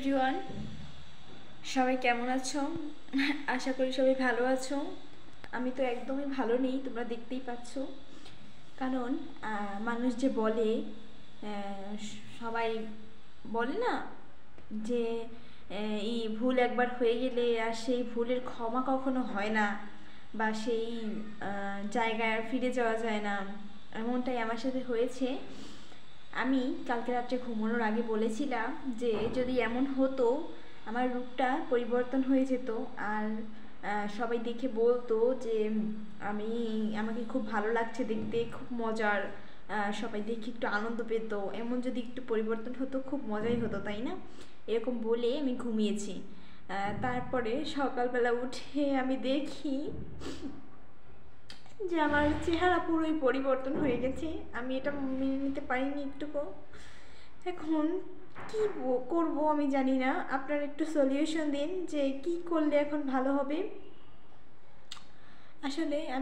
Everyone, সবাই কেমন আছো? আশা করি সবাই ভালো আছো। আমি তো একদমই ভালো নেই, তোমরা দেখতেই পাচ্ছ। কারণ মানুষ যে বলে, সবাই বলে না যে এই ভুল একবার হয়ে গেলে আর সেই ভুলের ক্ষমা কখনো হয় না, বা সেই জায়গায় আর ফিরে যাওয়া যায় না। এমনটাই আমার সাথে হয়েছে। আমি কালকে রাত্রে ঘুমানোর আগে বলেছিলাম যে যদি এমন হতো আমার রূপটা পরিবর্তন হয়ে যেত, আর সবাই দেখে বলতো যে আমাকে খুব ভালো লাগছে দেখতে, খুব মজার, সবাই দেখে একটু আনন্দ পেত, এমন যদি একটু পরিবর্তন হতো খুব মজাই হতো, তাই না? এরকম বলে আমি ঘুমিয়েছি। তারপরে সকালবেলা উঠে আমি দেখি যে আমার চেহারা পুরোই পরিবর্তন হয়ে গেছে। আমি এটা মেনে নিতে পারিনি একটুকু। এখন কি করব আমি জানি না। আপনারা একটু সলিউশন দিন যে কি করলে এখন ভালো হবে। আসলে আমি